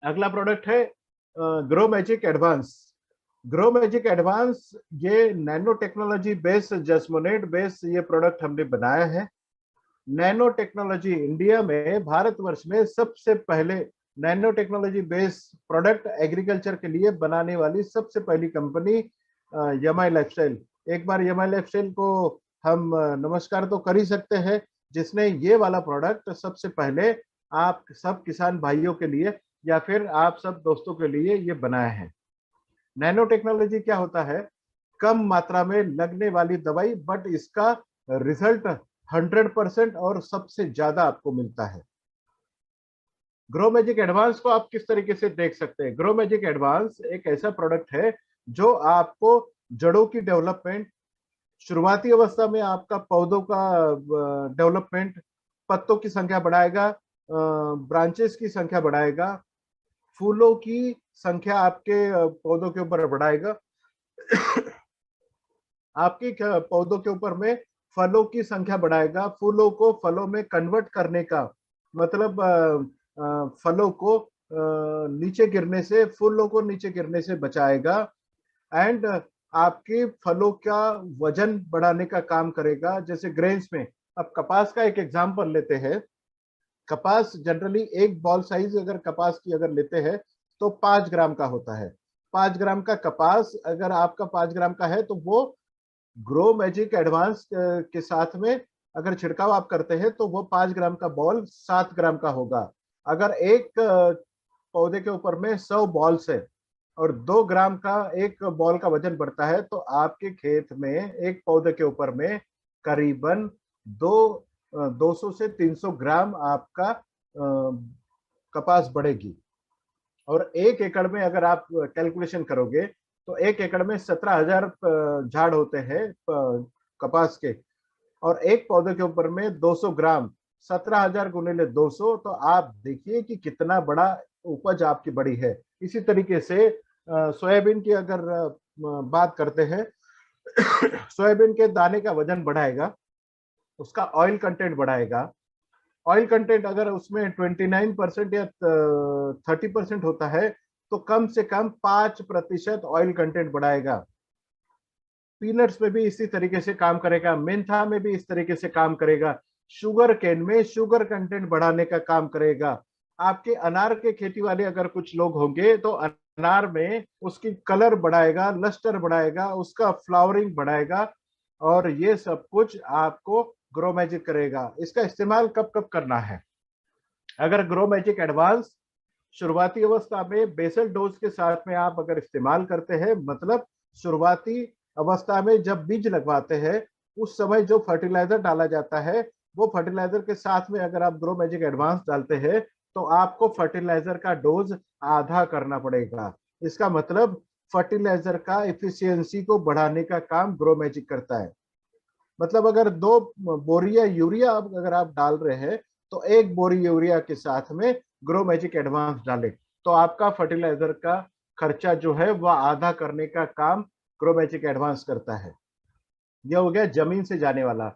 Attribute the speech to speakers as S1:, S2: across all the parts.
S1: अगला प्रोडक्ट है grow magic advance. Grow magic advance ये नैनो टेक्नोलॉजी बेस्ड जस्मोनेट बेस्ड ये प्रोडक्ट हमने बनाया है। नैनो टेक्नोलॉजी इंडिया में भारतवर्ष में सबसे पहले nano technology based product agriculture के लिए बनाने वाली सबसे पहली कंपनी यमाई लाइफस्टाइल। एक बार यमाई लाइफस्टाइल को हम नमस्कार तो कर ही सकते हैं, जिसने ये वाला प्रोडक्ट सबसे पहले आप सब किसान भाइयों के लिए या फिर आप सब दोस्तों के लिए ये बनाया है। नैनो टेक्नोलॉजी क्या होता है? कम मात्रा में लगने वाली दवाई, बट इसका रिजल्ट 100% और सबसे ज्यादा आपको मिलता है। ग्रो मैजिक एडवांस को आप किस तरीके से देख सकते हैं? ग्रो मैजिक एडवांस एक ऐसा प्रोडक्ट है जो आपको जड़ों की डेवलपमेंट, शुरुआती अवस्था में आपका पौधों का डेवलपमेंट, पत्तों की संख्या बढ़ाएगा, ब्रांचेस की संख्या बढ़ाएगा, फूलों की संख्या आपके पौधों के ऊपर बढ़ाएगा, आपके पौधों के ऊपर में फलों की संख्या बढ़ाएगा, फूलों को फलों में कन्वर्ट करने का मतलब फलों को नीचे गिरने से, फूलों को नीचे गिरने से बचाएगा, एंड आपके फलों का वजन बढ़ाने का काम करेगा। जैसे ग्रेन्स में, अब कपास का एक एग्जांपल लेते हैं। कपास जनरली एक बॉल साइज अगर कपास की अगर लेते हैं तो 5 ग्राम का होता है। 5 ग्राम का कपास अगर आपका 5 ग्राम का है तो वो ग्रो मैजिक एडवांस के साथ में अगर छिड़काव आप करते हैं तो वो 5 ग्राम का बॉल 7 ग्राम का होगा। अगर एक पौधे के ऊपर में 100 बॉल्स है और 2 ग्राम का एक बॉल का वजन बढ़ता है तो आपके खेत में एक पौधे के ऊपर में करीबन 200 से 300 ग्राम आपका कपास बढ़ेगी। और 1 एकड़ में अगर आप कैलकुलेशन करोगे तो 1 एकड़ में 17,000 झाड़ होते हैं कपास के, और एक पौधे के ऊपर में 200 ग्राम, 17,000 गुणिले 200, तो आप देखिए कि कितना बड़ा उपज आपकी बड़ी है। इसी तरीके से सोयाबीन की अगर बात करते हैं, सोयाबीन के दाने का वजन बढ़ाएगा, उसका ऑयल कंटेंट बढ़ाएगा। ऑयल कंटेंट अगर उसमें 29% या 30% होता है तो कम से कम 5% ऑयल कंटेंट बढ़ाएगा। पीनट्स में भी इसी तरीके से काम करेगा, मेंथा में भी इस तरीके से काम करेगा, शुगर केन में शुगर कंटेंट बढ़ाने का काम करेगा। आपके अनार के खेती वाले अगर कुछ लोग होंगे तो अनार में उसकी कलर बढ़ाएगा, लस्टर बढ़ाएगा, उसका फ्लावरिंग बढ़ाएगा, और ये सब कुछ आपको ग्रो मैजिक करेगा। इसका इस्तेमाल कब कब करना है? अगर ग्रो मैजिक एडवांस शुरुआती अवस्था में बेसल डोज के साथ में आप अगर इस्तेमाल करते हैं, मतलब शुरुआती अवस्था में जब बीज लगवाते हैं उस समय जो फर्टिलाइजर डाला जाता है वो फर्टिलाइजर के साथ में अगर आप ग्रो मैजिक एडवांस डालते हैं तो आपको फर्टिलाइजर का डोज आधा करना पड़ेगा। इसका मतलब फर्टिलाइजर का एफिशिएंसी को बढ़ाने का काम ग्रो मैजिक करता है। मतलब अगर 2 बोरिया यूरिया अगर आप डाल रहे हैं तो 1 बोरी यूरिया के साथ में ग्रो मैजिक एडवांस डालें तो आपका फर्टिलाइजर का खर्चा जो है वह आधा करने का काम ग्रो मैजिक एडवांस करता है। यह हो गया जमीन से जाने वाला।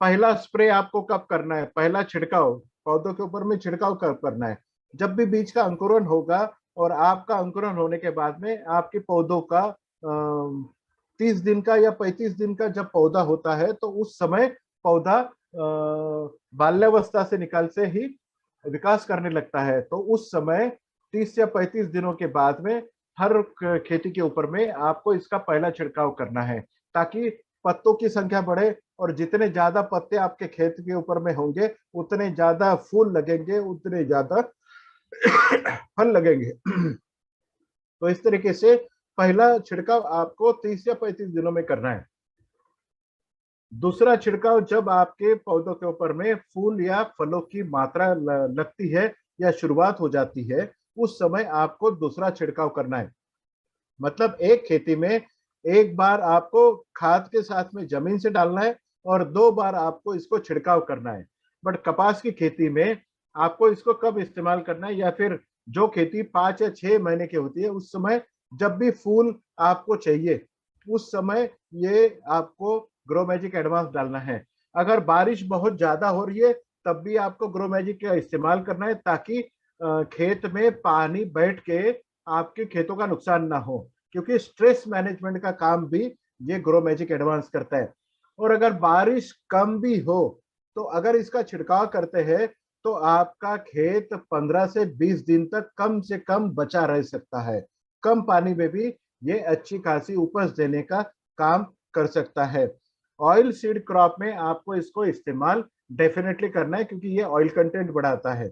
S1: पहला स्प्रे आपको कब करना है? पहला छिड़काव पौधों के ऊपर में छिड़काव कब करना है? जब भी बीज का अंकुरण होगा, और आपका अंकुरण होने के बाद में आपके पौधों का 30 दिन का या 35 दिन का जब पौधा होता है तो उस समय पौधा बाल्यावस्था से निकाल से ही विकास करने लगता है। तो उस समय 30 या 35 दिनों के बाद में हर खेती के ऊपर में आपको इसका पहला छिड़काव करना है, ताकि पत्तों की संख्या बढ़े, और जितने ज्यादा पत्ते आपके खेत के ऊपर में होंगे उतने ज्यादा फूल लगेंगे, उतने ज्यादा फल लगेंगे। तो इस तरीके से पहला छिड़काव आपको 30 या 35 दिनों में करना है। दूसरा छिड़काव जब आपके पौधों के ऊपर में फूल या फलों की मात्रा लगती है या शुरुआत हो जाती है, उस समय आपको दूसरा छिड़काव करना है। मतलब एक खेती में एक बार आपको खाद के साथ में जमीन से डालना है और 2 बार आपको इसको छिड़काव करना है। बट कपास की खेती में आपको इसको कब इस्तेमाल करना है, या फिर जो खेती 5 या 6 महीने की होती है उस समय जब भी फूल आपको चाहिए उस समय ये आपको ग्रो मैजिक एडवांस डालना है। अगर बारिश बहुत ज्यादा हो रही है तब भी आपको ग्रो मैजिक का इस्तेमाल करना है, ताकि खेत में पानी बैठ के आपके खेतों का नुकसान ना हो, क्योंकि स्ट्रेस मैनेजमेंट का काम भी ये ग्रो मैजिक एडवांस करता है। और अगर बारिश कम भी हो तो अगर इसका छिड़काव करते हैं तो आपका खेत 15 से 20 दिन तक कम से कम बचा रह सकता है। कम पानी में भी ये अच्छी खासी उपज देने का काम कर सकता है। ऑयल सीड क्रॉप में आपको इसको इस्तेमाल डेफिनेटली करना है, क्योंकि ये ऑयल कंटेंट बढ़ाता है।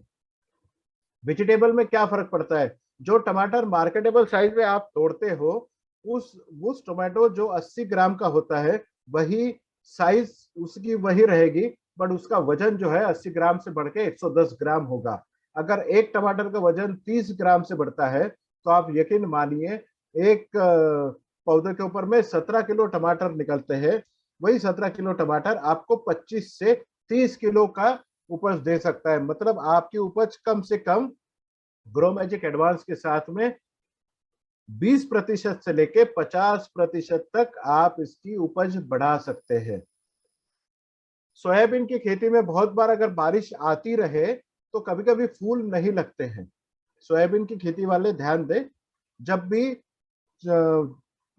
S1: वेजिटेबल में क्या फर्क पड़ता है, जो टमाटर मार्केटेबल साइज में आप तोड़ते हो, उस टोमेटो जो 80 ग्राम का होता है वही साइज उसकी वही रहेगी, बट उसका वजन जो है 80 ग्राम से बढ़ के 110 ग्राम होगा। अगर एक टमाटर का वजन 30 ग्राम से बढ़ता है तो आप यकीन मानिए एक पौधे के ऊपर में 17 किलो टमाटर निकलते हैं। वही 17 किलो टमाटर आपको 25 से 30 किलो का उपज दे सकता है। मतलब आपकी उपज कम से कम ग्रो मैजिक एडवांस के साथ में 20% से लेके 50% तक आप इसकी उपज बढ़ा सकते हैं। सोयाबीन की खेती में बहुत बार अगर बारिश आती रहे तो कभी कभी फूल नहीं लगते हैं। सोयाबीन की खेती वाले ध्यान दें, जब भी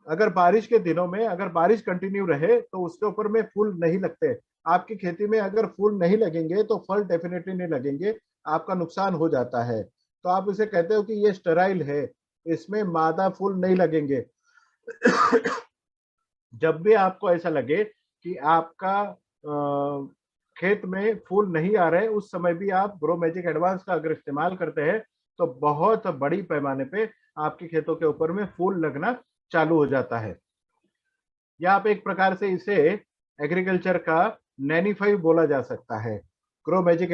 S1: अगर बारिश के दिनों में अगर बारिश कंटिन्यू रहे तो उसके ऊपर में फूल नहीं लगते। आपकी खेती में अगर फूल नहीं लगेंगे तो फल डेफिनेटली नहीं लगेंगे, आपका नुकसान हो जाता है। तो आप इसे कहते हो कि ये स्टेराइल है, इसमें मादा फूल नहीं लगेंगे। जब भी आपको ऐसा लगे कि आपका खेत में फूल नहीं आ रहे, उस समय भी आप ग्रो मैजिक एडवांस का अगर इस्तेमाल करते हैं तो बहुत बड़ी पैमाने पे आपके खेतों के ऊपर में फूल लगना चालू हो जाता है। या आप एक प्रकार से इसे एग्रीकल्चर का नैनीफाइव बोला जा सकता है। Grow magic